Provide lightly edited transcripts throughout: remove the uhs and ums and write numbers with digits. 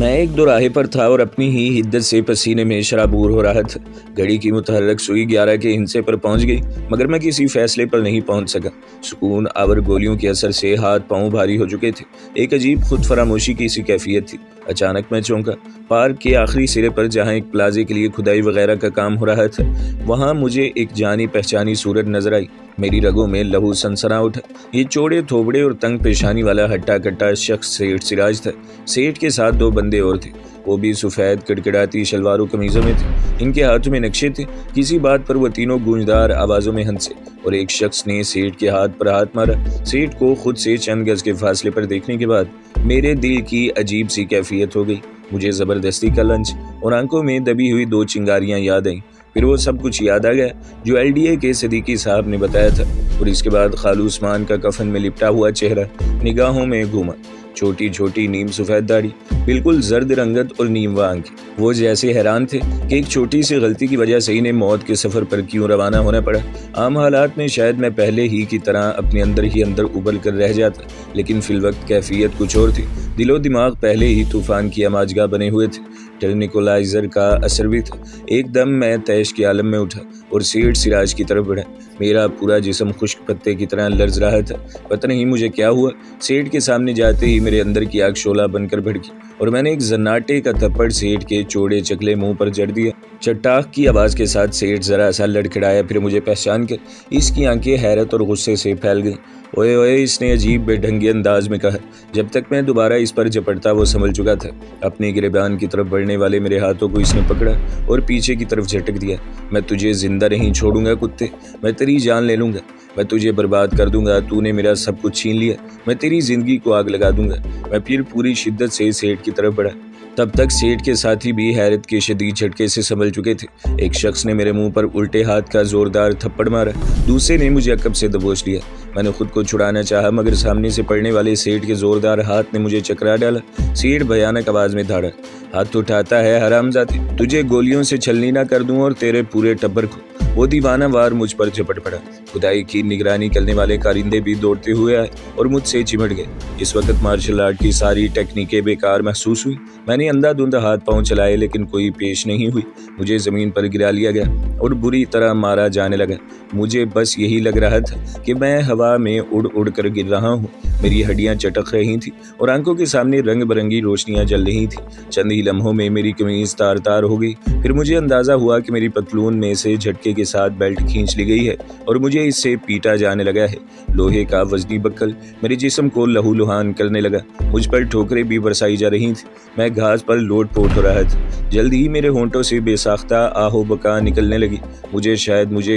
میں ایک دوراہے پر تھا اور اپنی ہی حدت سے پسینے میں شرابور ہو رہا تھا۔ گھڑی کی متحرک سوئی 11 کے ہندسے پر پہنچ گئی، مگر میں کسی فیصلے پر نہیں پہنچ سکا۔ سکون آور گولیوں کے اثر سے ہاتھ پاؤں بھاری ہو چکے تھے۔ ایک عجیب خود فراموشی کی سی کیفیت تھی۔ اچانک میں چونکا۔ پارک کے آخری سرے پر جہاں ایک پلازے کے لیے کھدائی وغیرہ کا کام ہو رہا تھا، وہاں مجھے ایک جانی پہچانی صورت نظر آئی۔ میری رگوں میں لہو سنسنا اٹھا۔ یہ چوڑے تھوبڑے اور تنگ پیشانی والا ہٹا کٹا شخص سیٹھ سراج تھا۔ سیٹھ کے ساتھ 2 بندے اور تھے، وہ بھی سفید کڑکڑاتی شلوار و قمیضوں میں تھے۔ ان کے ہاتھوں میں نقشے تھے۔ کسی بات پر وہ تینوں گونجدار آوازوں میں ہنسے اور ایک شخص نے سیٹھ کے ہاتھ پر ہاتھ مارا۔ سیٹھ کو خود سے چند گز کے فاصلے پر دیکھنے کے بعد میرے دل کی عجیب سی کیفیت ہو گئی۔ مجھے زبردستی کا لنچ اور آنکھوں میں دبی ہوئی 2 چنگاریاں یاد آئیں۔ پھر وہ سب کچھ یاد آ گیا جو LDA کے صدیقی صاحب نے بتایا تھا، اور اس کے بعد خالو عثمان کا کفن میں لپٹا ہوا چہرہ نگاہوں میں گھوما۔ چھوٹی چھوٹی نیم سفید داڑھی، بالکل زرد رنگت اور نیم آنکھیں۔ وہ جیسے حیران تھے کہ ایک چھوٹی سی غلطی کی وجہ سے انہیں موت کے سفر پر کیوں روانہ ہونا پڑا۔ عام حالات میں شاید میں پہلے ہی کی طرح اپنے اندر ہی اندر ابل کر رہ جاتا، لیکن فی الوقت کیفیت کچھ اور تھی۔ دل و دماغ پہلے ہی طوفان کی اماجگاہ بنے ہوئے تھے۔ ٹرنیکولائزر کا اثر بھی تھا۔ ایک دم میں تیش کے عالم میں اٹھا اور سیٹھ سراج کی طرف بڑھا۔ میرا پورا جسم خشک پتے کی طرح لرز رہا تھا۔ پتہ نہیں مجھے کیا ہوا، سیٹھ کے سامنے جاتے ہی میرے اندر کی آگ شعلہ بن کر بھڑکی اور میں نے ایک زناٹے کا تھپڑ سیٹھ کے چوڑے چکلے منہ پر جڑ دیا۔ چٹاخ کی آواز کے ساتھ سیٹھ ذرا سا لڑکھڑایا، پھر مجھے پہچان کر اس کی آنکھیں حیرت اور غصے سے پھیل گئیں۔ اوئے اوئے، اس نے عجیب بے ڈھنگی انداز میں کہا۔ جب تک میں دوبارہ اس پر جپٹتا وہ سنبھل چکا تھا۔ اپنی گریبان کی طرف بڑھنے والے میرے ہاتھوں کو اس نے پکڑا اور پیچھے کی طرف جھٹک دیا۔ میں تجھے زندہ نہیں چھوڑوں گا کتے، میں تیری جان لے لوں گا، میں تجھے برباد کر دوں گا۔ تو نے میرا سب کچھ چھین لیا، میں تیری زندگی کو آگ لگا دوں گا۔ میں پھر پوری شدت سے سیٹھ کی طرف بڑھا۔ تب تک سیٹھ کے ساتھی بھی حیرت کے شدید جھٹکے سے سنبھل چکے تھے۔ ایک شخص نے میرے منہ پر الٹے ہاتھ کا زوردار تھپڑ مارا، دوسرے نے مجھے عقب سے دبوچ لیا۔ میں نے خود کو چھڑانا چاہا، مگر سامنے سے پڑنے والے سیٹھ کے زوردار ہاتھ نے مجھے چکرا ڈالا۔ سیٹھ بھیانک آواز میں دھاڑا، ہاتھ اٹھاتا ہے حرامزادے، تجھے گولیوں سے چھلنی نہ کر دوں اور تیرے پورے ٹبر کو۔ وہ دیوانہ وار مجھ پر جھپٹ پڑا۔ خدائی کی نگرانی کرنے والے کارندے بھی دوڑتے ہوئے آئے اور مجھ سے چمٹ گئے۔ اس وقت مارشل آرٹ کی ساری ٹیکنیکیں بیکار محسوس ہوئی۔ میں نے اندھا دھند ہاتھ پاؤں چلائے، لیکن کوئی پیش نہیں ہوئی۔ مجھے زمین پر گرا لیا گیا اور بری طرح مارا جانے لگا۔ مجھے بس یہی لگ رہا تھا کہ میں ہوا میں اڑ اڑ کر گر رہا ہوں۔ میری ہڈیاں چٹک رہی تھیں اور آنکھوں کے سامنے رنگ برنگی روشنیاں جل رہی تھیں۔ چند ہی لمحوں میں میری قمیض تار تار ہو گئی۔ پھر مجھے اندازہ ہوا کہ میری پتلون میں سے جھٹکے کے ساتھ بیلٹ کھینچ لی گئی ہے اور مجھے اس سے پیٹا جانے لگا ہے۔ لوہے کا وزنی بکل میرے جسم کو لہو لہان کرنے لگا۔ مجھ پر ٹھوکریں بھی برسائی جا رہی تھیں۔ میں گھاس پر لوٹ پوٹ ہو رہا تھا۔ جلد ہی میرے ہونٹوں سے بے ساختہ آہ و بکا نکلنے لگی۔ مجھے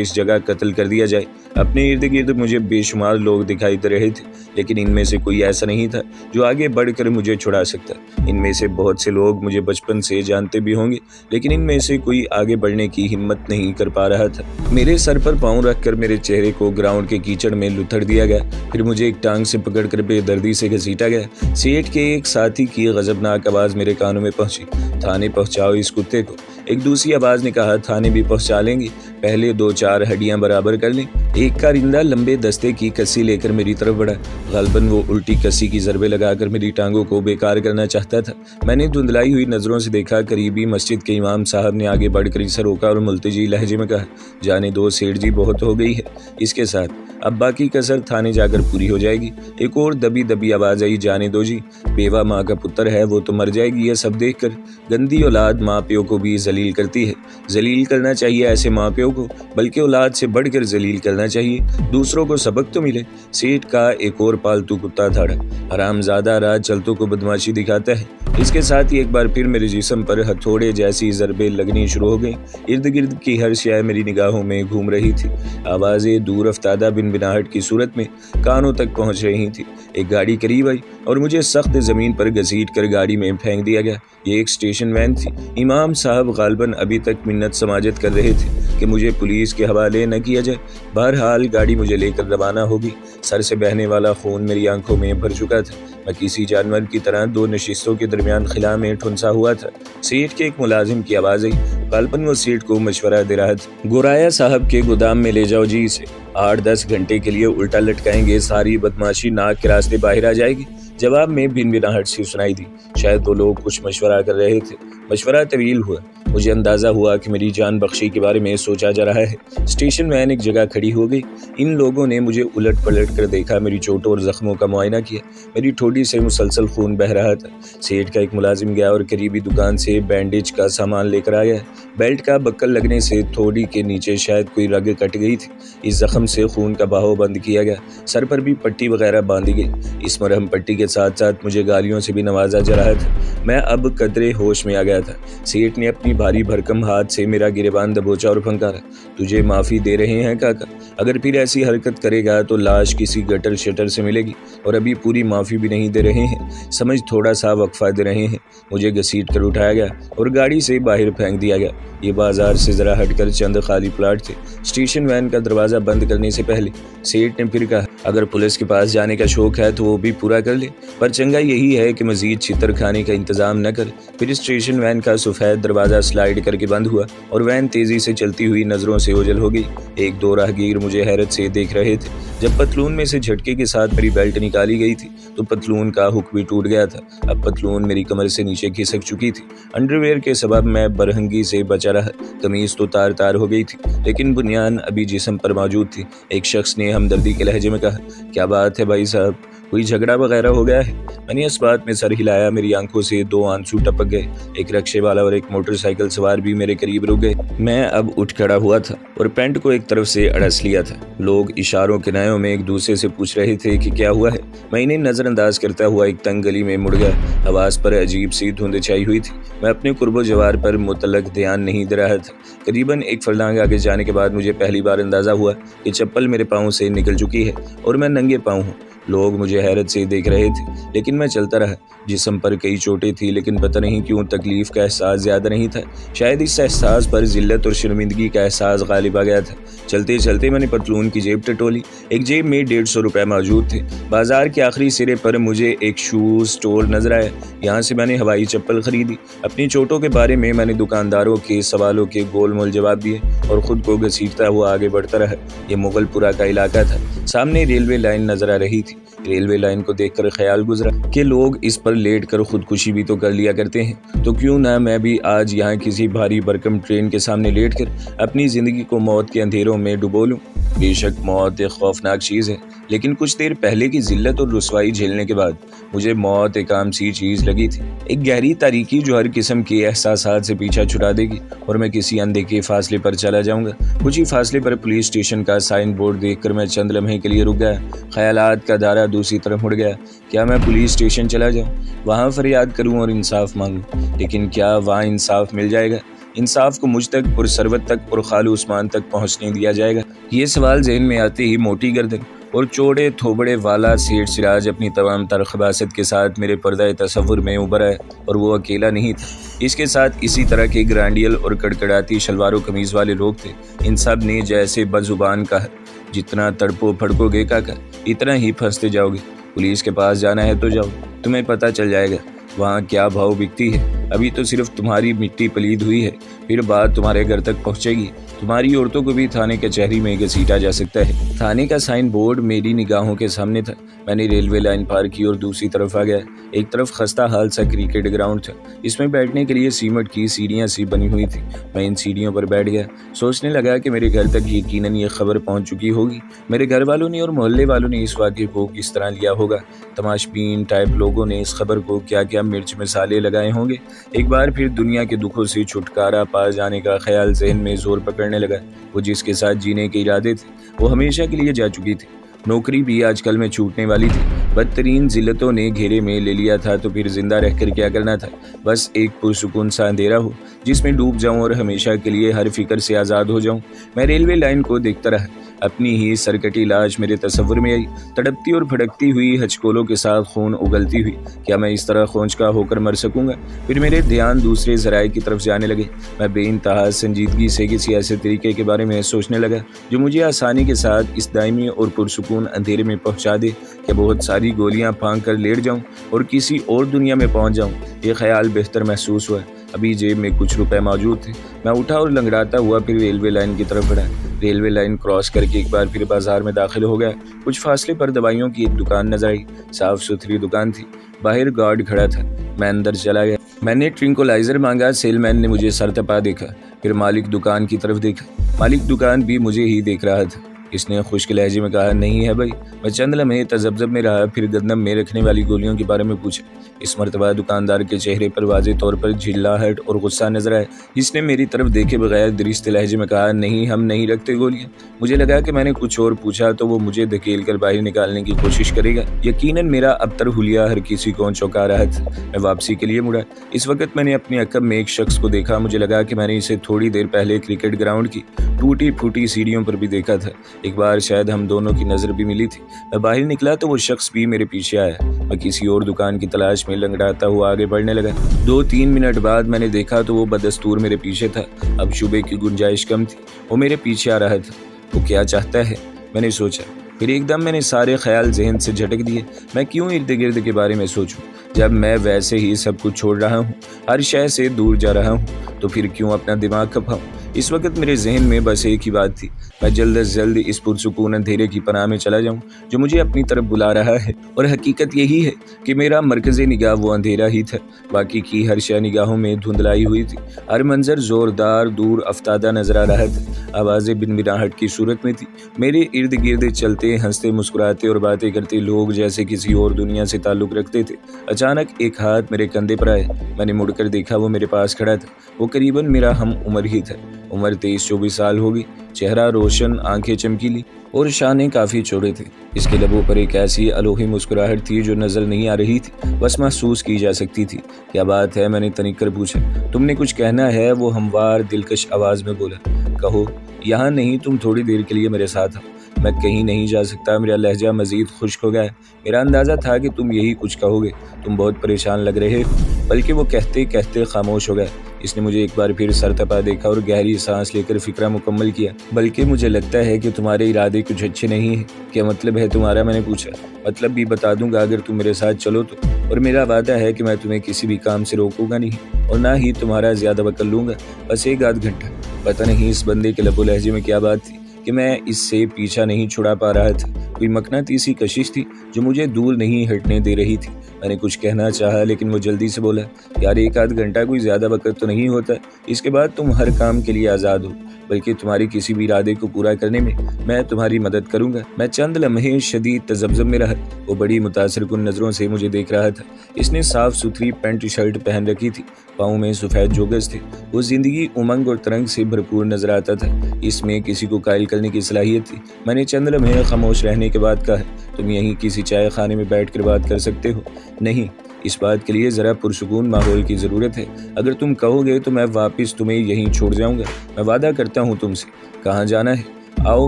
اس جگہ قتل کر دیا جائے۔ اپنے ارد گرد مجھے بے شمار لوگ دکھائی دے رہے تھے، لیکن ان میں سے کوئی ایسا نہیں تھا جو آگے بڑھ کر مجھے چھڑا سکتا۔ ان میں سے بہت سے لوگ مجھے بچپن سے جانتے بھی ہوں گے، لیکن ان میں سے کوئی آگے بڑھنے کی ہمت نہیں کر پا رہا تھا۔ میرے سر پر پاؤں رکھ کر میرے چہرے کو گراؤنڈ کے کیچڑ میں لتھڑ دیا گیا۔ پھر مجھے ایک ٹانگ سے پکڑ کر بے دردی سے گھسیٹا گیا۔ سیٹھ کے ایک ساتھی کی غضبناک آواز میرے کانوں میں پہنچی، تھانے پہنچاؤ اس کتے کو۔ ایک دوسری آواز نے کہا، تھانے بھی پہنچا لیں گے، پہلے 2-4 ہڈیاں برابر کر لیں۔ ایک کارندہ لمبے دستے کی کسی لے کر میری طرف بڑھا۔ غالباً وہ الٹی کسی کی ضربیں لگا کر میری ٹانگوں کو بیکار کرنا چاہتا تھا۔ میں نے دھندلائی ہوئی نظروں سے دیکھا، قریبی مسجد کے امام صاحب نے آگے بڑھ کر اسے روکا اور ملتجی لہجے میں کہا، جانے دو سیٹھ جی، بہت ہو گئی ہے اس کے ساتھ، اب باقی کسر تھانے جا کر پوری ہو جائے گی۔ ایک اور دبی دبی آواز آئی، جانے دو جی، بیوہ ماں کا پتر ہے، وہ تو مر جائے گی۔ یہ سب دیکھ کر گندی اولاد ماں پیو کو بھی ذلیل کرتی ہے۔ ذلیل کرنا چاہیے ایسے ماں پیو کو، بلکہ اولاد سے بڑھ کر ذلیل کرنا چاہیے، دوسروں کو سبق تو ملے۔ سیٹھ کا ایک اور پالتو کتا دھاڑا، حرامزادہ رات چلتوں کو بدماشی دکھاتا ہے۔ اس کے ساتھ ہی ایک بار پھر میرے جسم پر ہتھوڑے جیسی ضربیں لگنی شروع ہو گئیں۔ ارد گرد کی ہر شے میری نگاہوں میں گھوم رہی تھی۔ آوازیں دور افتادہ بنبناہٹ کی صورت میں کانوں تک پہنچ رہی تھی۔ ایک گاڑی قریب آئی اور مجھے سخت زمین پر گھسیٹ کر گاڑی میں پھینک دیا گیا۔ یہ ایک اسٹیشن وین تھی۔ امام صاحب غالباً ابھی تک منت سماجت کر رہے تھے کہ مجھے پولیس کے حوالے نہ کیا جائے۔ بہرحال گاڑی مجھے لے کر روانہ ہوگی۔ سر سے بہنے والا خون میری آنکھوں میں بھر چکا تھا۔ میں کسی جانور کی طرح 2 نشستوں کے درمیان خلا میں ٹھنسا ہوا تھا۔ سیٹھ کے ایک ملازم کی آواز آئی، غالباً وہ سیٹھ کو مشورہ دے رہا تھا، گورایا صاحب کے گودام میں لے جاؤ جی اسے، 8-10 گھنٹے کے لیے الٹا لٹکائیں گے، ساری بدماشی ناک کے راستے باہر آ جائے گی۔ جواب میں بھنبھناہٹ سی سنائی دی۔ شاید وہ لوگ کچھ مشورہ کر رہے تھے۔ مشورہ طویل ہوا۔ مجھے اندازہ ہوا کہ میری جان بخشی کے بارے میں سوچا جا رہا ہے۔ اسٹیشن وین ایک جگہ کھڑی ہو گئی۔ ان لوگوں نے مجھے الٹ پلٹ کر دیکھا، میری چوٹوں اور زخموں کا معائنہ کیا۔ میری ٹھوڈی سے مسلسل خون بہہ رہا تھا۔ سیٹ کا ایک ملازم گیا اور قریبی دکان سے بینڈیج کا سامان لے کر آیا۔ بیلٹ کا بکل لگنے سے تھوڑی کے نیچے شاید کوئی رگ کٹ گئی تھی۔ اس زخم سے خون کا بہاؤ بند کیا گیا۔ سر پر بھی پٹی وغیرہ باندھی گئی۔ اس مرہم پٹی کے ساتھ ساتھ مجھے گالیوں سے بھی نوازا جا رہا تھا۔ میں اب قدرے ہوش میں آ گیا تھا۔ سیٹ نے اپنی بھاری بھرکم ہاتھ سے میرا گریبان دبوچا اور پھنکارا۔ تجھے معافی دے رہے ہیں کاکا، اگر پھر ایسی حرکت کرے گا تو لاش کسی گٹر شٹر سے ملے گی، اور ابھی پوری معافی بھی نہیں دے رہے ہیں، سمجھ تھوڑا سا وقفہ دے رہے ہیں۔ مجھے گھسیٹ کر اٹھایا گیا اور گاڑی سے باہر پھینک دیا گیا۔ یہ بازار سے ذرا ہٹ کر چند خالی پلاٹ تھے۔ اسٹیشن وین کا دروازہ بند کرنے سے پہلے سیٹ نے پھر کہا، اگر پولیس کے پاس جانے کا شوق ہے تو وہ بھی پورا کر لے، پر چنگا یہی ہے کہ مزید چھتر کھانے کا انتظام نہ کر۔ پھر اسٹیشن وین کا سفید دروازہ سلائیڈ کر کے بند ہوا اور وین تیزی سے چلتی ہوئی نظروں سے اوجھل ہو گئی۔ ایک دو راہگیر مجھے حیرت سے دیکھ رہے تھے۔ جب پتلون میں سے جھٹکے کے ساتھ میری بیلٹ نکالی گئی تھی تو پتلون کا ہک بھی ٹوٹ گیا تھا۔ اب پتلون میری کمر سے نیچے کھسک چکی تھی۔ انڈرویئر کے سبب میں برہنگی سے بچا رہا۔ قمیض تو تار تار ہو گئی تھی لیکن بنیان ابھی جسم پر موجود تھی۔ ایک شخص نے ہمدردی کے لہجے میں کہا، کیا بات ہے بھائی صاحب، کوئی جھگڑا وغیرہ ہو گیا ہے؟ میں نے اس بات میں سر ہلایا۔ میری آنکھوں سے دو آنسو ٹپک گئے۔ ایک رکشے والا اور ایک موٹر سائیکل سوار بھی میرے قریب رک گئے۔ میں اب اٹھ کھڑا ہوا تھا اور پینٹ کو ایک طرف سے اڑس لیا تھا۔ لوگ اشاروں کنایوں میں ایک دوسرے سے پوچھ رہے تھے کہ کیا ہوا ہے۔ میں انہیں نظر انداز کرتا ہوا ایک تنگ گلی میں مڑ گیا۔ حواس پر عجیب سی دھند چھائی ہوئی تھی۔ میں اپنے قرب و جوار پر مطلق دھیان نہیں دے رہا تھا۔ قریباً ایک فرلانگ آگے جانے کے بعد مجھے پہلی بار اندازہ ہوا کہ چپل میرے پاؤں سے نکل چکی ہے اور میں ننگے پاؤں ہوں۔ لوگ مجھے حیرت سے دیکھ رہے تھے لیکن میں چلتا رہا۔ جسم پر کئی چوٹیں تھیں لیکن پتہ نہیں کیوں تکلیف کا احساس زیادہ نہیں تھا۔ شاید اس احساس پر ذلت اور شرمندگی کا احساس غالب آ گیا تھا۔ چلتے چلتے میں نے پتلون کی جیب ٹٹولی۔ ایک جیب میں 150 روپے موجود تھے۔ بازار کے آخری سرے پر مجھے ایک شوز سٹور نظر آیا۔ یہاں سے میں نے ہوائی چپل خریدی۔ اپنی چوٹوں کے بارے میں نے دکانداروں کے سوالوں کے گول مول جواب دیے اور خود کو گھسیٹتا ہوا آگے بڑھتا رہا۔ یہ مغل پورہ کا علاقہ تھا۔ سامنے ریلوے لائن نظر آ رہی تھی۔ ریلوے لائن کو دیکھ کر خیال گزرا کہ لوگ اس پر لیٹ کر خودکشی بھی تو کر لیا کرتے ہیں، تو کیوں نہ میں بھی آج یہاں کسی بھاری بھرکم ٹرین کے سامنے لیٹ کر اپنی زندگی کو موت کے اندھیروں میں ڈبو لوں۔ بے شک موت ایک خوفناک چیز ہے، لیکن کچھ دیر پہلے کی ذلت اور رسوائی جھیلنے کے بعد مجھے موت ایک عام سی چیز لگی تھی، ایک گہری تاریکی جو ہر قسم کے احساسات سے پیچھا چھڑا دے گی اور میں کسی اندھے کے فاصلے پر چلا جاؤں گا۔ کچھ ہی فاصلے پر پولیس اسٹیشن کا سائن بورڈ دیکھ کر میں چند لمحے کے لیے رک گیا۔ خیالات کا دائرہ دوسری طرف مڑ گیا۔ کیا میں پولیس اسٹیشن چلا جاؤں، وہاں فریاد کروں اور انصاف مانگوں؟ لیکن کیا وہاں انصاف مل جائے گا؟ انصاف کو مجھ تک اور ثروت تک اور خالو عثمان تک پہنچنے دیا جائے گا؟ یہ سوال ذہن میں آتے ہی موٹی گردن اور چوڑے تھوبڑے والا سیٹ سراج اپنی تمام تر خباثت کے ساتھ میرے پردہ تصور میں ابھر آیا، اور وہ اکیلا نہیں تھا۔ اس کے ساتھ اسی طرح کے گرانڈیل اور کڑکڑاتی شلوار و قمیض والے لوگ تھے۔ ان سب نے جیسے بزبان کہا، جتنا تڑپو پھڑکو گے کاکا اتنا ہی پھنستے جاؤ گے۔ پولیس کے پاس جانا ہے تو جاؤ، تمہیں پتہ چل جائے گا وہاں کیا بھاؤ بکتی ہے۔ ابھی تو صرف تمہاری مٹی پلید ہوئی ہے، پھر بات تمہارے گھر تک پہنچے گی۔ تمہاری عورتوں کو بھی تھانے کچہری میں گھسیٹا جا سکتا ہے۔ تھانے کا سائن بورڈ میری نگاہوں کے سامنے تھا۔ میں نے ریلوے لائن پار کی اور دوسری طرف آ گیا۔ ایک طرف خستہ حال سا کرکٹ گراؤنڈ تھا، اس میں بیٹھنے کے لیے سیمنٹ کی سیڑھیاں سی بنی ہوئی تھی۔ میں ان سیڑھیوں پر بیٹھ گیا، سوچنے لگا کہ میرے گھر تک یقیناً یہ خبر پہنچ چکی ہوگی۔ میرے گھر والوں نے اور محلے والوں نے اس واقعے کو کس طرح لیا ہوگا؟ تماش بین ٹائپ لوگوں نے اس خبر کو کیا کیا مرچ مسالے لگائے ہوں گے؟ ایک بار پھر دنیا کے دکھوں سے چھٹکارا پا جانے کا خیال ذہن میں زور پکڑنے لگا۔ وہ جس کے ساتھ جینے کے ارادے تھے وہ ہمیشہ کے لیے جا چکی تھی۔ نوکری بھی آج کل میں چھوٹنے والی تھی۔ بدترین ذلتوں نے گھیرے میں لے لیا تھا تو پھر زندہ رہ کر کیا کرنا تھا؟ بس ایک پرسکون سا اندھیرا ہو جس میں ڈوب جاؤں اور ہمیشہ کے لیے ہر فکر سے آزاد ہو جاؤں۔ میں ریلوے لائن کو دیکھتا رہا۔ اپنی ہی سرکٹی لاش میرے تصور میں آئی، تڑپتی اور پھڑکتی ہوئی ہچکولوں کے ساتھ خون اگلتی ہوئی۔ کیا میں اس طرح خونچکا ہو کر مر سکوں گا؟ پھر میرے دھیان دوسرے ذرائع کی طرف جانے لگے۔ میں بے انتہا سنجیدگی سے کسی ایسے طریقے کے بارے میں سوچنے لگا جو مجھے آسانی کے ساتھ اس دائمی اور پرسکون اندھیرے میں پہنچا دے کہ بہت ساری گولیاں پھانک کر لیٹ جاؤں اور کسی اور دنیا میں پہنچ جاؤں۔ یہ خیال بہتر محسوس ہوا۔ ابھی جیب میں کچھ روپے موجود تھے۔ میں اٹھا اور لنگڑاتا ہوا پھر ریلوے لائن کی طرف بڑھا۔ ریلوے لائن کراس کر کے ایک بار پھر بازار میں داخل ہو گیا۔ کچھ فاصلے پر دوائیوں کی ایک دکان نظر آئی، صاف ستھری دکان تھی، باہر گارڈ کھڑا تھا۔ میں اندر چلا گیا، میں نے ٹرنکولائزر مانگا، سیل مین نے مجھے سر تپا دیکھا، پھر مالک دکان کی طرف دیکھا، مالک دکان بھی مجھے ہی دیکھ رہا تھا۔ اس نے خشک لہجے میں کہا، نہیں ہے بھائی۔ میں چند لمحے تذبذب میں رہا، پھر گندم میں رکھنے والی گولیوں کے بارے میں پوچھا۔ اس مرتبہ دکاندار کے چہرے پر واضح طور پر جھلاہٹ اور غصہ نظر آیا۔ اس نے میری طرف دیکھے بغیر درست لہجے میں کہا، نہیں، ہم نہیں رکھتے گولیاں۔ مجھے لگا کہ میں نے کچھ اور پوچھا تو وہ مجھے دھکیل کر باہر نکالنے کی کوشش کرے گا۔ یقیناً میرا ابتر حلیہ ہر کسی کو چونکا رہا تھا۔ میں واپسی کے لیے مڑا۔ اس وقت میں نے اپنے عقب میں ایک شخص کو دیکھا۔ مجھے لگا کہ میں نے اسے تھوڑی دیر پہلے کرکٹ گراؤنڈ کی ٹوٹی پھوٹی سیڑھیوں پر بھی دیکھا تھا۔ ایک بار شاید ہم دونوں کی نظر بھی ملی تھی۔ میں باہر نکلا تو وہ شخص بھی میرے پیچھے آیا۔ میں کسی اور دکان کی تلاش میں لنگڑاتا ہوا آگے بڑھنے لگا۔ 2-3 منٹ بعد میں نے دیکھا تو وہ بدستور میرے پیچھے تھا۔ اب شبے کی گنجائش کم تھی، وہ میرے پیچھے آ رہا تھا۔ وہ کیا چاہتا ہے، میں نے سوچا۔ پھر ایک دم میں نے سارے خیال ذہن سے جھٹک دیے۔ میں کیوں ارد گرد کے بارے میں سوچوں جب میں ویسے ہی سب کچھ چھوڑ رہا ہوں، ہر شے سے دور جا رہا ہوں، تو پھر کیوں اپنا دماغ کھپاؤں۔ اس وقت میرے ذہن میں بس ایک ہی بات تھی، میں جلد از جلد اس پرسکون اندھیرے کی پناہ میں چلا جاؤں جو مجھے اپنی طرف بلا رہا ہے۔ اور حقیقت یہی ہے کہ میرا مرکز نگاہ وہ اندھیرا ہی تھا۔ باقی کی ہر شے نگاہوں میں دھندلائی ہوئی تھی، ہر منظر زوردار دور افتادہ نظر آ رہا تھا، آوازیں بنبناہٹ کی صورت میں تھی۔ میرے ارد گرد چلتے ہنستے مسکراتے اور باتیں کرتے لوگ جیسے کسی اور دنیا سے تعلق رکھتے تھے۔ اچانک ایک ہاتھ میرے کندھے پر آیا۔ میں نے مڑ کر دیکھا، وہ میرے پاس کھڑا تھا۔ وہ قریباً میرا ہم عمر ہی تھا۔ عمر 23-24 سال ہوگی، چہرہ روشن، آنکھیں چمکیلی اور شانے کافی چوڑے تھے۔ اس کے لبوں پر ایک ایسی الوہی مسکراہٹ تھی جو نظر نہیں آ رہی تھی، بس محسوس کی جا سکتی تھی۔ کیا بات ہے، میں نے تنک کر پوچھا۔ تم نے کچھ کہنا ہے، وہ ہموار دلکش آواز میں بولا۔ کہو۔ یہاں نہیں، تم تھوڑی دیر کے لیے میرے ساتھ آؤ۔ میں کہیں نہیں جا سکتا۔ میرا لہجہ مزید خشک ہو گیا ہے۔ میرا اندازہ تھا کہ تم یہی کچھ کہو گے، تم بہت پریشان لگ رہے ہو۔ بلکہ وہ کہتے کہتے خاموش ہو گیا۔ اس نے مجھے ایک بار پھر سر تپا دیکھا اور گہری سانس لے کر فکرہ مکمل کیا۔ بلکہ مجھے لگتا ہے کہ تمہارے ارادے کچھ اچھے نہیں ہیں۔ کیا مطلب ہے تمہارا، میں نے پوچھا۔ مطلب بھی بتا دوں گا اگر تم میرے ساتھ چلو تو، اور میرا وعدہ ہے کہ میں تمہیں کسی بھی کام سے روکوں گا نہیں اور نہ ہی تمہارا زیادہ وقت لوں گا، بس 1-8 گھنٹہ۔ پتہ نہیں اس بندے کے لب و لہجے میں کیا بات تھی کہ میں اس سے پیچھا نہیں چھڑا پا رہا تھا۔ کوئی مقناطیسی کشش تھی جو مجھے دور نہیں ہٹنے دے رہی تھی۔ میں نے کچھ کہنا چاہا لیکن وہ جلدی سے بولا، یار 1-8 گھنٹہ کوئی زیادہ وقت تو نہیں ہوتا، اس کے بعد تم ہر کام کے لیے آزاد ہو، بلکہ تمہاری کسی بھی ارادے کو پورا کرنے میں تمہاری مدد کروں گا۔ میں چند لمحے شدید تذبذب میں رہا۔ وہ بڑی متاثر کن نظروں سے مجھے دیکھ رہا تھا۔ اس نے صاف ستھری پینٹ شرٹ پہن رکھی تھی، پاؤں میں سفید جوگز تھے۔ وہ زندگی امنگ اور ترنگ سے بھرپور نظر آتا تھا، اس میں کسی کو قائل کرنے کی صلاحیت تھی۔ میں نے چند لمحے خاموش رہنے کے بعد کہا، تم یہیں کسی چائے خانے میں بیٹھ کر بات کر سکتے ہو؟ نہیں، اس بات کے لیے ذرا پرسکون ماحول کی ضرورت ہے۔ اگر تم کہو گے تو میں واپس تمہیں یہیں چھوڑ جاؤں گا، میں وعدہ کرتا ہوں تم سے۔ کہاں جانا ہے؟ آؤ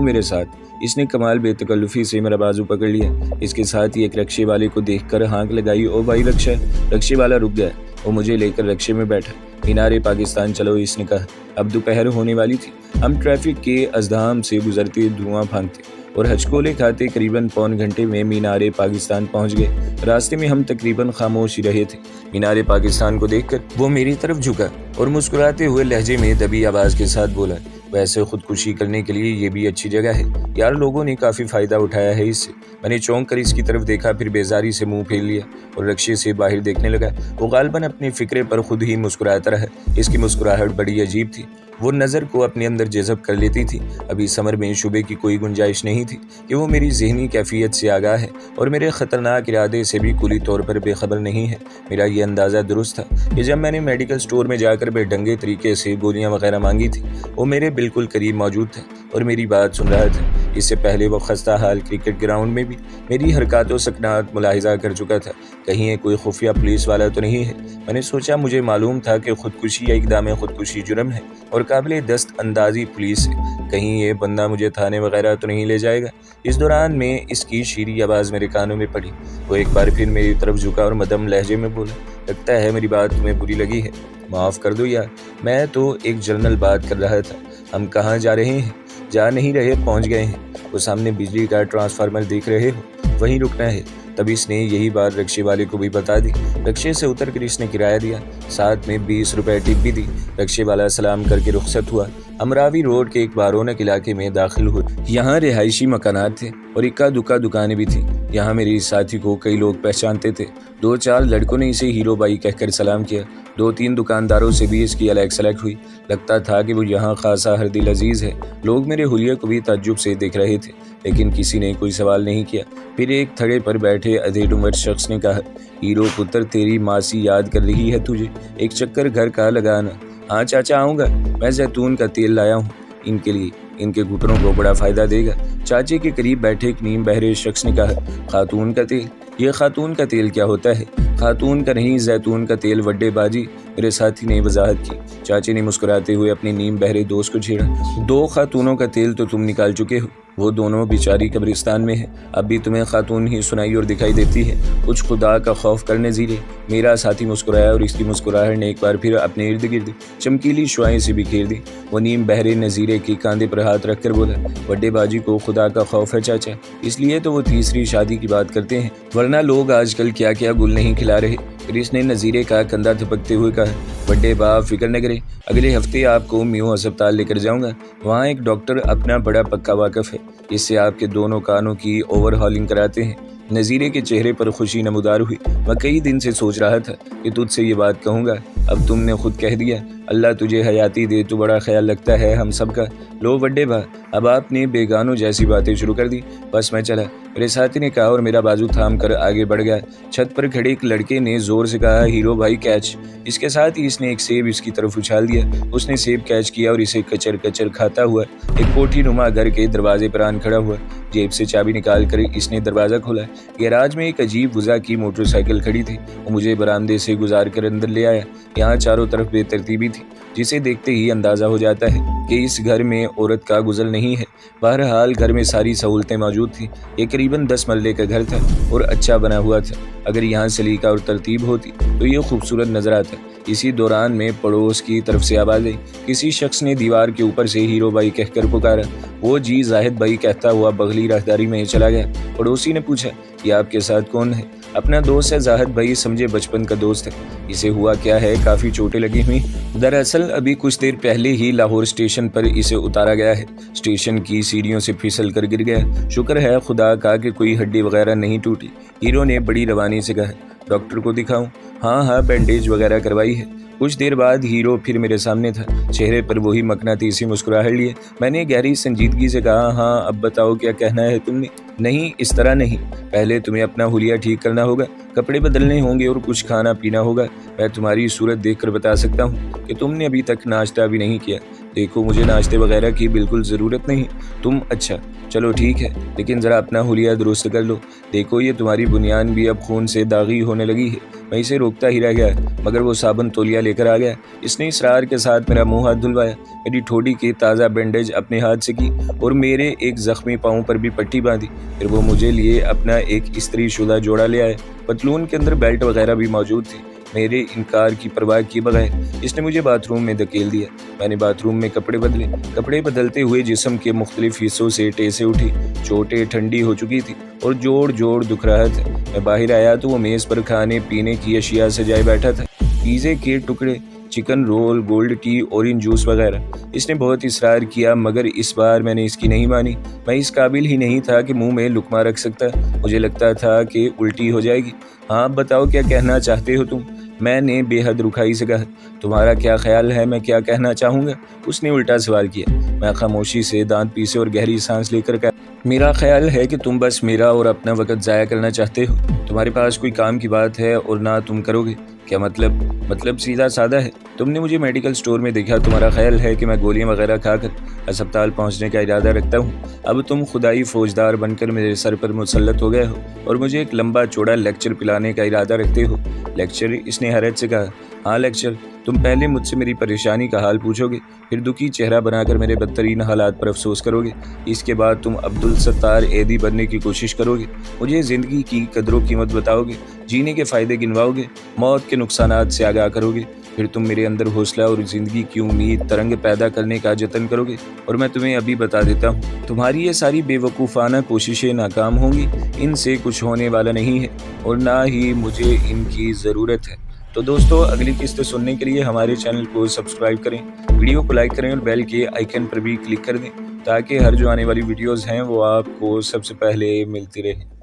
میرے ساتھ۔ اس نے کمال بے تکلفی سے میرا بازو پکڑ لیا۔ اس کے ساتھ ہی ایک رکشے والے کو دیکھ کر ہانک لگائی، او بھائی رکشہ۔ رکشے والا رک گیا، وہ مجھے لے کر رکشے میں بیٹھا۔ مینار پاکستان چلو، اس نے کہا۔ اب دوپہر ہونے والی تھی۔ ہم ٹریفک کے ازدحام سے گزرتے، دھواں پھانکتے اور ہچکولے کھاتے قریباً پون گھنٹے میں مینار پاکستان پہنچ گئے۔ راستے میں ہم تقریباً خاموش ہی رہے تھے۔ مینار پاکستان کو دیکھ کر وہ میری طرف جھکا اور مسکراتے ہوئے لہجے میں دبی آواز کے ساتھ بولا، ویسے خودکشی کرنے کے لیے یہ بھی اچھی جگہ ہے یار، لوگوں نے کافی فائدہ اٹھایا ہے اس سے۔ میں نے چونک کر اس کی طرف دیکھا، پھر بیزاری سے منہ پھیر لیا اور رکشے سے باہر دیکھنے لگا۔ وہ غالباً اپنے فکرے پر خود ہی مسکراتا رہا۔ اس کی مسکراہٹ بڑی عجیب تھی، وہ نظر کو اپنے اندر جذب کر لیتی تھی۔ ابھی سمر میں شبے کی کوئی گنجائش نہیں تھی کہ وہ میری ذہنی کیفیت سے آگاہ ہے اور میرے خطرناک ارادے سے بھی کلی طور پر بے خبر نہیں ہے۔ میرا یہ اندازہ درست تھا کہ جب میں نے میڈیکل سٹور میں جا کر بے ڈھنگے طریقے سے گولیاں وغیرہ مانگی تھی، وہ میرے بالکل قریب موجود تھا اور میری بات سن رہا تھا۔ اس سے پہلے وہ خستہ حال کرکٹ گراؤنڈ میں بھی میری حرکات و سکنات ملاحظہ کر چکا تھا۔ کہیں یہ کوئی خفیہ پولیس والا تو نہیں ہے؟ میں نے سوچا، مجھے معلوم تھا کہ خودکشی یا اقدام خودکشی جرم ہے اور قابل دست اندازی پولیس ہے، کہیں یہ بندہ مجھے تھانے وغیرہ تو نہیں لے جائے گا۔ اس دوران میں اس کی شیریں آواز میرے کانوں میں پڑی۔ وہ ایک بار پھر میری طرف جھکا اور مدھم لہجے میں بولا، لگتا ہے میری بات تمہیں بری لگی ہے، معاف کر دو یار، میں تو ایک جنرل بات کر رہا تھا۔ ہم کہاں جا رہے ہیں؟ جا نہیں رہے، پہنچ گئے ہیں۔ وہ سامنے بجلی کا ٹرانسفارمر دیکھ رہے ہو، وہیں رکنا ہے، تب اس نے یہی بات رکشے والے کو بھی بتا دی۔ رکشے سے اتر کر اس نے کرایہ دیا، ساتھ میں 20 روپے ٹپ بھی دی۔ رکشے والا سلام کر کے رخصت ہوا۔ امراوی روڈ کے ایک بارونق علاقے میں داخل ہوئے۔ یہاں رہائشی مکانات تھے اور اکا دکا دکانیں بھی تھیں۔ یہاں میری ساتھی کو کئی لوگ پہچانتے تھے۔ 2-4 لڑکوں نے اسے ہیرو بھائی کہہ کر سلام کیا۔ 2-3 دکانداروں سے بھی اس کی الگ سلگ ہوئی۔ لگتا تھا کہ وہ یہاں خاصا ہر دل عزیز ہے۔ لوگ میرے حلیے کو بھی تعجب سے دیکھ رہے تھے، لیکن کسی نے کوئی سوال نہیں کیا۔ پھر ایک تھڑے پر بیٹھے ادھیڑ عمر شخص نے کہا، ہیرو پتر تیری ماسی یاد کر رہی ہے تجھے، ایک چکر گھر کا لگانا۔ ہاں چاچا آؤں گا، میں زیتون کا تیل لایا ہوں ان کے لیے، ان کے گھٹنوں کو بڑا فائدہ دے گا۔ چاچے کے قریب بیٹھے ایک نیم بہرے شخص نے کہا، خاتون کا تیل؟ یہ خاتون کا تیل کیا ہوتا ہے؟ خاتون کا نہیں، زیتون کا تیل وڈے باجی، میرے ساتھی نے وضاحت کی۔ چاچے نے مسکراتے ہوئے اپنے نیم بہرے دوست کو چھیڑا، 2 خاتونوں کا تیل تو تم نکال چکے ہو، وہ دونوں بیچاری قبرستان میں ہیں، اب بھی تمہیں خاتون ہی سنائی اور دکھائی دیتی ہے، کچھ خدا کا خوف کر نذیرے۔ میرا ساتھی مسکرایا اور اس کی مسکراہٹ نے ایک بار پھر اپنے ارد گرد چمکیلی شعائیں سے بکھیر دی۔ وہ نیم بہرے نذیرے کے کاندھے پر ہاتھ رکھ کر بولا، بڑے باجی کو خدا کا خوف ہے چاچا، اس لیے تو وہ تیسری شادی کی بات کرتے ہیں، ورنہ لوگ آج کل کیا کیا گل نہیں کھلا رہے۔ پھر اس نے نذیرے کا کندھا تھپکتے ہوئے کہا، بڑے باپ فکر نہ کرے، اگلے ہفتے آپ کو میو ہسپتال لے کر جاؤں گا، وہاں ایک ڈاکٹر اپنا بڑا پکا واقف ہے، اس سے آپ کے دونوں کانوں کی اوور ہالنگ کراتے ہیں۔ نذیرے کے چہرے پر خوشی نمودار ہوئی۔ میں کئی دن سے سوچ رہا تھا کہ تجھ سے یہ بات کہوں گا، اب تم نے خود کہہ دیا، اللہ تجھے حیاتی دے، تو بڑا خیال رکھتا ہے ہم سب کا۔ لو بڑے بھا، اب آپ نے بیگانوں جیسی باتیں شروع کر دی، بس میں چلا، میرے ساتھی نے کہا اور میرا بازو تھام کر آگے بڑھ گیا۔ چھت پر کھڑے ایک لڑکے نے زور سے کہا، ہیرو بھائی کیچ۔ اس کے ساتھ ہی اس نے ایک سیب اس کی طرف اچھال دیا۔ اس نے سیب کیچ کیا اور اسے کچر کچر کھاتا ہوا ایک کوٹھی نما گھر کے دروازے پر آن کھڑا ہوا۔ جیب سے چابی نکال کر اس نے دروازہ کھولا۔ گیراج میں ایک عجیب وضع کی موٹر سائیکل کھڑی تھی، وہ مجھے برآمدے سے گزار کر اندر لے آیا۔ یہاں چاروں طرف بے ترتیبی تھی، جسے دیکھتے ہی اندازہ ہو جاتا ہے کہ اس گھر میں عورت کا غسل نہیں ہے۔ بہرحال گھر میں ساری سہولتیں موجود تھیں۔ یہ قریباً 10 مرلے کا گھر تھا اور اچھا بنا ہوا تھا۔ اگر یہاں سلیقہ اور ترتیب ہوتی تو یہ خوبصورت نظر آتا۔ اسی دوران میں پڑوس کی طرف سے آواز آئی، کسی شخص نے دیوار کے اوپر سے ہیرو بھائی کہہ کر پکارا۔ وہ جی زاہد بھائی کہتا ہوا بغلی راہداری میں چلا گیا۔ پڑوسی نے پوچھا، یہ آپ کے ساتھ کون ہے؟ اپنا دوست ہے زاہد بھائی، سمجھے بچپن کا دوست ہے۔ اسے ہوا کیا ہے؟ کافی چوٹیں لگی ہوئی، دراصل ابھی کچھ دیر پہلے ہی لاہور اسٹیشن پر اسے اتارا گیا ہے، اسٹیشن کی سیڑھیوں سے پھسل کر گر گیا، شکر ہے خدا کا کہ کوئی ہڈی وغیرہ نہیں ٹوٹی۔ ہیرو نے بڑی روانی سے کہا، ڈاکٹر کو دکھاؤں؟ ہاں بینڈیج وغیرہ کروائی ہے۔ کچھ دیر بعد ہیرو پھر میرے سامنے تھا، چہرے پر وہی مقناطیسی مسکراہٹ لیے۔ میں نے گہری سنجیدگی سے کہا، ہاں اب بتاؤ کیا کہنا ہے تم نے؟ نہیں اس طرح نہیں، پہلے تمہیں اپنا حلیہ ٹھیک کرنا ہوگا، کپڑے بدلنے ہوں گے اور کچھ کھانا پینا ہوگا۔ میں تمہاری صورت دیکھ کر بتا سکتا ہوں کہ تم نے ابھی تک ناشتہ بھی نہیں کیا۔ دیکھو مجھے ناشتے وغیرہ کی بالکل ضرورت نہیں، تم اچھا چلو ٹھیک ہے، لیکن ذرا اپنا حلیہ درست کر لو۔ دیکھو یہ تمہاری بنیان بھی اب خون سے داغی ہونے لگی ہے۔ میں اسے روکتا ہی رہ گیا، مگر وہ صابن تولیہ لے کر آ گیا۔ اس نے اصرار کے ساتھ میرا منہ ہاتھ دھلوایا، میری ٹھوڑی کی تازہ بینڈیج اپنے ہاتھ سے کی اور میرے ایک زخمی پاؤں پر بھی پٹی باندھی۔ پھر وہ مجھے لیے اپنا ایک استری شدہ جوڑا لے آیا، پتلون کے اندر بیلٹ وغیرہ بھی موجود تھی۔ میرے انکار کی پرواہ کیے بغیر اس نے مجھے باتھ روم میں دھکیل دیا۔ میں نے باتھ روم میں کپڑے بدلے، کپڑے بدلتے ہوئے جسم کے مختلف حصوں سے ٹیسے اٹھی، چوٹیں ٹھنڈی ہو چکی تھی اور جوڑ جوڑ دکھ رہا تھا۔ میں باہر آیا تو وہ میز پر کھانے پینے کی اشیاء سجائے بیٹھا تھا، پیزے کے ٹکڑے، chicken roll, gold tea, orange juice وغیرہ۔ اس نے بہت اصرار کیا مگر اس بار میں نے اس کی نہیں مانی۔ میں اس قابل ہی نہیں تھا کہ منہ میں لقمہ رکھ سکتا، مجھے لگتا تھا کہ الٹی ہو جائے گی۔ ہاں بتاؤ کیا کہنا چاہتے ہو تم؟ میں نے بے حد رکھائی سے کہا، تمہارا کیا خیال ہے میں کیا کہنا چاہوں گا؟ اس نے الٹا سوال کیا۔ میں خاموشی سے دانت پیسے اور گہری سانس لے کر کہا، میرا خیال ہے کہ تم بس میرا اور اپنا وقت ضائع کرنا چاہتے ہو، تمہارے پاس کوئی کام کی بات ہے اور نہ تم کرو گے۔ کیا مطلب سیدھا سادہ ہے، تم نے مجھے میڈیکل سٹور میں دیکھا، تمہارا خیال ہے کہ میں گولیاں وغیرہ کھا کر ہسپتال پہنچنے کا ارادہ رکھتا ہوں۔ اب تم خدائی فوجدار بن کر میرے سر پر مسلط ہو گئے ہو اور مجھے ایک لمبا چوڑا لیکچر پلانے کا ارادہ رکھتے ہو۔ لیکچر؟ اس نے حیرت سے کہا، ہاں لیکچر۔ تم پہلے مجھ سے میری پریشانی کا حال پوچھو گے، پھر دکھی چہرہ بنا کر میرے بدترین حالات پر افسوس کرو گے، اس کے بعد تم عبدالستار ایدی بننے کی کوشش کرو گے، مجھے زندگی کی قدر و قیمت بتاؤ گے، جینے کے فائدے گنواؤ گے، موت کے نقصانات سے آگاہ کرو گے، پھر تم میرے اندر حوصلہ اور زندگی کی امید ترنگ پیدا کرنے کا جتن کرو گے، اور میں تمہیں ابھی بتا دیتا ہوں تمہاری یہ ساری بے وقوفانہ کوششیں ناکام ہوں گی۔ ان سے کچھ ہونے والا نہیں ہے، اور نہ ہی مجھے ان کی ضرورت ہے۔ تو دوستو، اگلی قسط سننے کے لیے ہمارے چینل کو سبسکرائب کریں، ویڈیو کو لائک کریں اور بیل کے آئیکن پر بھی کلک کر دیں تاکہ ہر جو آنے والی ویڈیوز ہیں وہ آپ کو سب سے پہلے ملتی رہیں۔